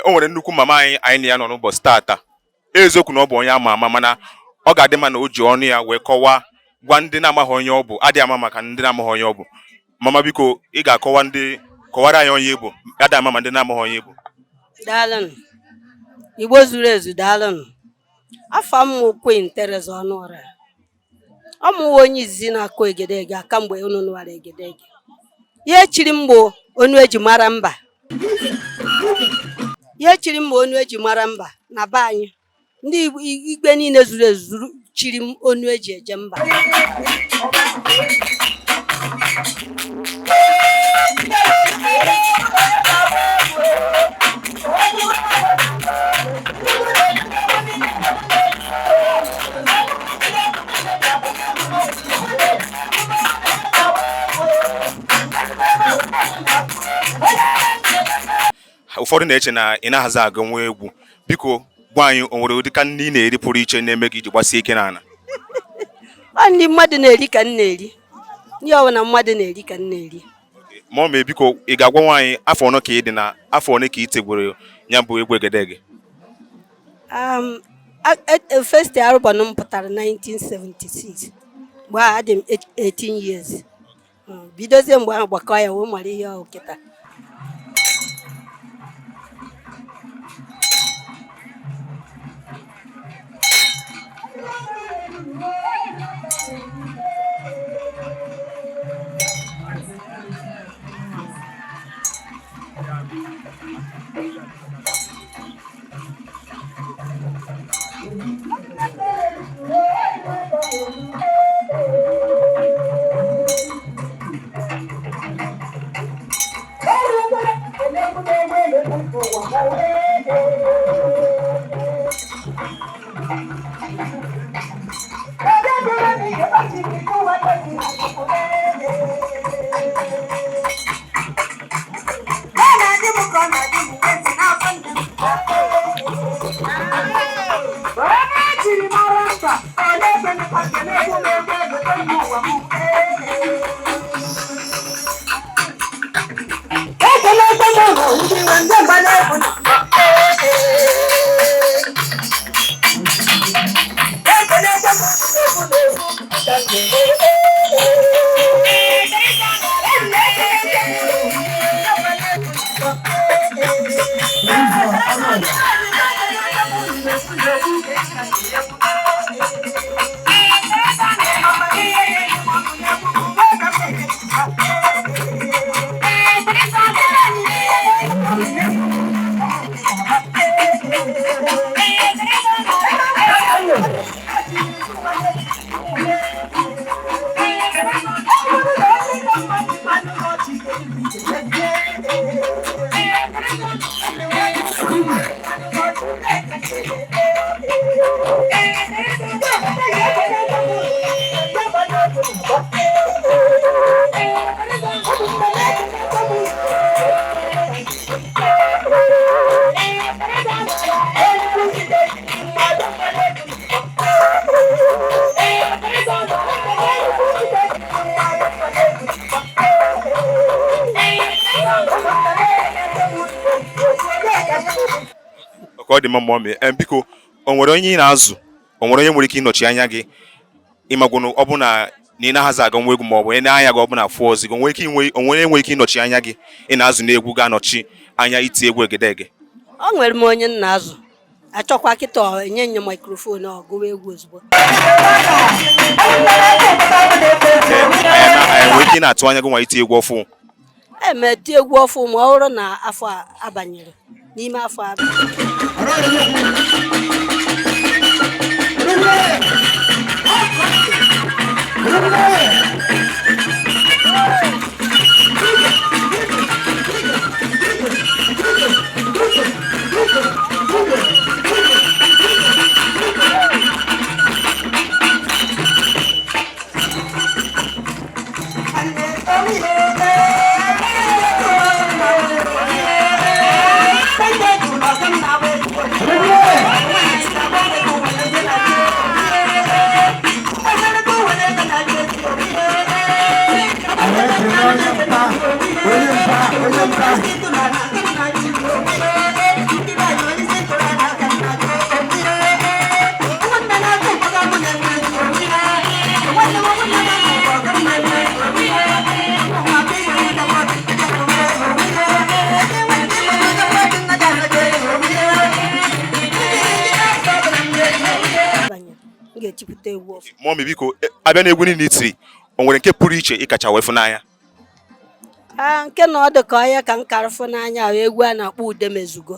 O nwere nnukwu mama anyị ya nọ n'ụbọchị tata eziokwu na ọ bụ onye ama ama mana ọ ga-adị mma na o ji ọnụ ya wee kọwaa gwa ndị na-amaghị onye ọ bụ adịghị ama maka ndị na-amaghị onye ọ bụ. Mama biko ị ga-akọwa kọwara anyị onye bụ adịghị ama ma ndị na-amaghị onye bụ. Daalụnụ Igbo zuru ezu, daalụnụ. Afọ m Queen Teresa Ọnụọra, ọ mụwa onye izizi na-akụ egedege aka mgbe unu nụwara egedege. Ihe chiri m bụ onu eji mara mba. Ihe chiri m bụ onu eji mara mba na be anyị. Ndị igbe niile zuru ezu chiri m onu eji eje mba. Ụfọdụ na-eche na ị na-ahazi aga nwa egwu, biko gwa anyị o nwere ụdị ka nri na-eri pụrụ iche na-eme gị iji gbasie ike n'ala? Ọ ndị mmadụ na-eri ka m na-eri, ndị ọbụla mmadụ na-eri ka m na-eri. Ma ọ mee biko ị ga-agwa nwaanyị afọ one ka ị dị na afọ one ka ị tegwere ya bụ egwu egedege? First album m pụtara 1976 mgbe a dị m 18 years. Bidozie mgbe ahụ gbakọ ya wee mara ihe ọhụ kịta. Ọ dị mma mmụọ biko o nwere onye ị na-azụ, o nwere onye nwere ike ịnọchi anya gị ịmagwụnụ ọ bụ na ị na-ahazi aga nwa egwu ma ọ bụ ị na-anya gị ọ bụ na afọ ozi gị, o nwere nwere ike ịnọchi anya gị ị na-azụ n'egwu ga-anọchi anya iti egwu egedege? Ọ nwere m onye nna azụ achọkwa kịta enye nye maikrofon ọgụwa egwu ozugbo. Enwere ike ị na-atụ anya gị nwa iti egwu ọfụ? Eti egwu ọfụ ma ọ bụrụ na afọ abanyere n'ime afọ abanyere. m ga-etipụta egwu ọfụma. Mọmi biko abịa n'egwu niile itiri o nwere nke pụrụ iche ịkacha wee fụ n'anya? Nke na ọ dị ka ọhịa ka m karịfụ n'anya ahụ egwu a na-akpọ Udemezugo.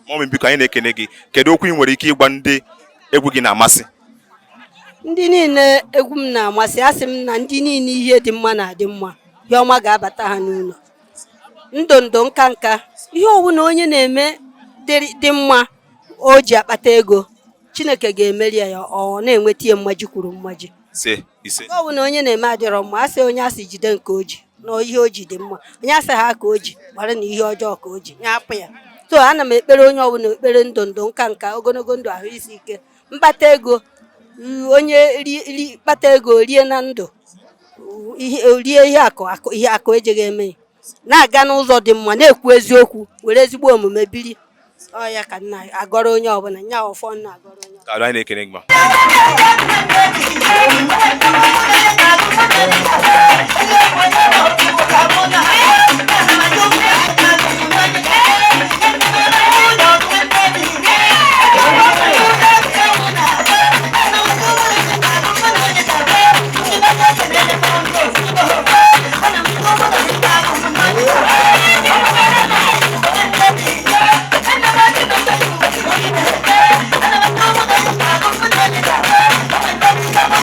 Mọmi biko anyị na-ekene gị, kedu okwu ị nwere ike ịgwa ndị egwu gị na-amasị? Ndị niile egwu m na-amasị, asị m na ndị niile ihe dị mma na-adị mma, ihe ọma ga-abata ha n'ụlọ. Ndụ nka nka ihe ọbụla onye na-eme dị mma o ji akpata ego, Chineke ga-emeri ya, ọ na-enweta ihe mmaji kwuru mmaji. Ise ọ bụ na onye na-eme adịrọ mma, asị onye asị jide nke o ji na ihe o ji dị mma, onye asị ha ka o ji gbara na ihe ọjọọ ka o ji ya hapụ ya. So ana m ekpere onye ọbụla ekpere ndụ nka nka, ogologo ndụ, ahụ isi ike, mkpata ego. Onye kpata ego rie na ndụ, rie ihe akụ ejighị eme, na-aga n'ụzọ dị mma, na-ekwu eziokwu, were ezigbo omume biri. Ọ ya ka nna agọrọ onye ọbụla, nya ọfọ nna agọrọ onye ọbụla. anyị na-ekene gị ma. Come on.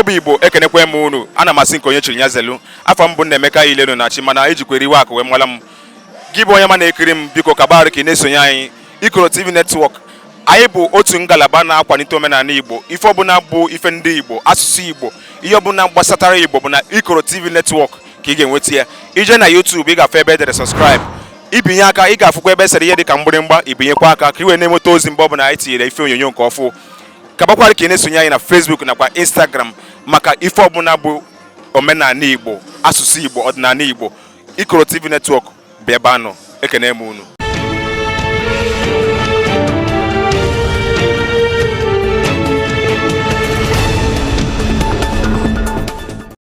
Obi Igbo ekenekwe m unu ana m asị nke onye chiri ya zelu afọ mbụ na-emeka ilenu na chi mana ejikwere iwe akụ wee nwala m gị bụ onye ma na-ekiri m biko kabarị ka ị na-esonye anyị Ikoro TV Network anyị bụ otu ngalaba na-akwalite omenala Igbo ife ọbụla bụ ife ndị Igbo asụsụ Igbo ihe ọbụla gbasatara Igbo bụ na Ikoro TV Network ka ị ga-enweta ya ije na YouTube ị ga-afụ ebe edere subscribe ibinye aka ị ga-afụkwa ebe esere ihe dị ka mgbịrịmgba ibinyekwa aka ka ị wee na-enweta ozi mgbe ọbụla anyị tinyere ife onyonyo nke ọfụ kabakwara ka ị na-esonye anyị na Facebook nakwa Instagram maka ife ọbụla bụ omenala Igbo asụsụ Igbo ọdịnala Igbo Ikoro TV Network bụ ebe anọ ekene m unu